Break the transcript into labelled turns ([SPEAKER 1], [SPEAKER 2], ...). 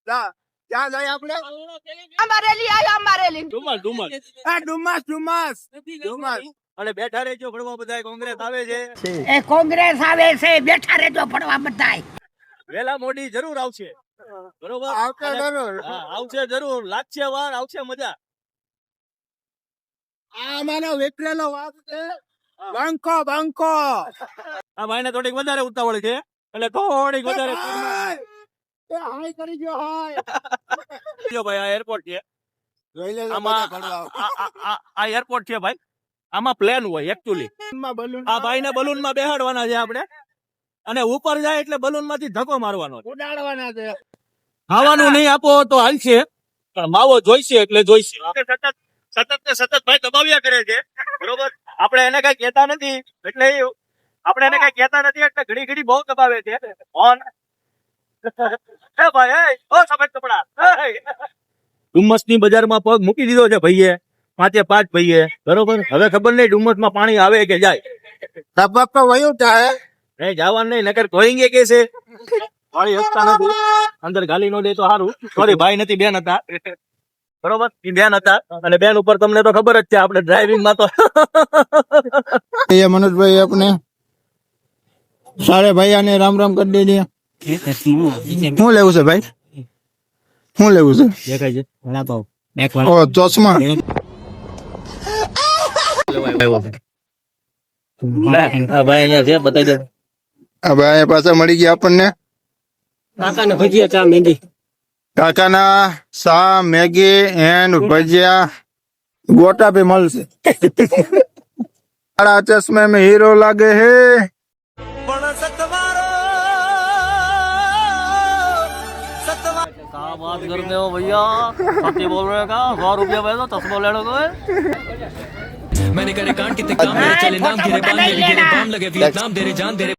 [SPEAKER 1] ક્યાં જાય આપણે? ડુમસ.
[SPEAKER 2] અને બેઠા રહેજો ભણવા બધા કોંગ્રેસ આવે છે
[SPEAKER 3] કોંગ્રેસ આવે છે, બેઠા રહેજો ભણવા બધાય.
[SPEAKER 2] વેલા મોડી જરૂર આવશે બરોબર
[SPEAKER 1] આવશે જરૂર.
[SPEAKER 2] હા, આવશે જરૂર લાગશે વાર આવશે મજા
[SPEAKER 1] આ મારો વિપરેલો વાત છે. બંકો
[SPEAKER 2] આ ભાઈને થોડીક વધારે ઉતાવળ છે એટલે થોડીક વધારે
[SPEAKER 1] હાય કરી ગયો હાય.
[SPEAKER 2] જો ભાઈ આ એરપોર્ટ છે
[SPEAKER 1] જોઈ લેજો
[SPEAKER 2] આમાં
[SPEAKER 1] બધા ભણવા.
[SPEAKER 2] આ એરપોર્ટ છે ભાઈ આમાં પ્લેન હોય એકચ્યુઅલી
[SPEAKER 1] માં balloon
[SPEAKER 2] આ ભાઈને બલૂન માં બેહાડવાના છે આપણે અને ઉપર જાય એટલે બલૂન માંથી ધક્કો મારવાનો છે.
[SPEAKER 1] ઉડાડવાના છે.
[SPEAKER 2] ખાવાનું નહીં આપો તો હાલશે પણ માવો જોઈશે એટલે જોઈશે સતત ભાઈ દબાવ્યા કરે છે બરોબર આપણે એને કઈ કહેતા નથી એટલે આપણે એને કઈ કહેતા નથી એટલે ઘડી બહુ દબાવે છે ઓન હે ભાઈ એ ઓ સફેદ કપડા ડુમ્મસ ની બજારમાં પગ મૂકી દીધો છે ભાઈએ 5 ભાઈએ બરોબર હવે ખબર નહીં ડુમ્મસ માં પાણી આવે કે જાય
[SPEAKER 1] ટપક તો વયું થાય.
[SPEAKER 2] નહીં જવાનું નહીં નકર કોઈંગે કે છે વાળી હસતા નથી અંદર ગાલી નો દે તો સારું સોરી ભાઈ નથી બેન હતા બરોબર એ બેન હતા અને બેન ઉપર તમને તો ખબર જ છે આપણે ડ્રાઇવિંગ માં તો
[SPEAKER 1] ये मनोज भाई अपने सारे भैया ने राम राम कर दे दिया. શું લેવું છે ભાઈ? શું લેવું છે?
[SPEAKER 2] દેખાય છે
[SPEAKER 1] ઓ ચશ્મા.
[SPEAKER 2] ભાઈ અહીંયા છે બતાવી દે
[SPEAKER 1] આ ભાઈ પાછા મળી ગયા આપણને.
[SPEAKER 3] કાકાને ભજીયા ચા મેંદી.
[SPEAKER 1] કાકાના સા મેગી એન્ડ ભજીયા ગોટા पे મળશે. बड़ा चश्मे में हीरो लागे है.
[SPEAKER 2] क्या बात करते हो भैया सच्ची बोल रहे का 100 रुपया भाई तो चश्मा लेने को है
[SPEAKER 4] मैंने करे कांड कितने काम मेरे चले नाम गिरे बाम मेरे गिरे बाम लगे वियतनाम तेरे जान तेरे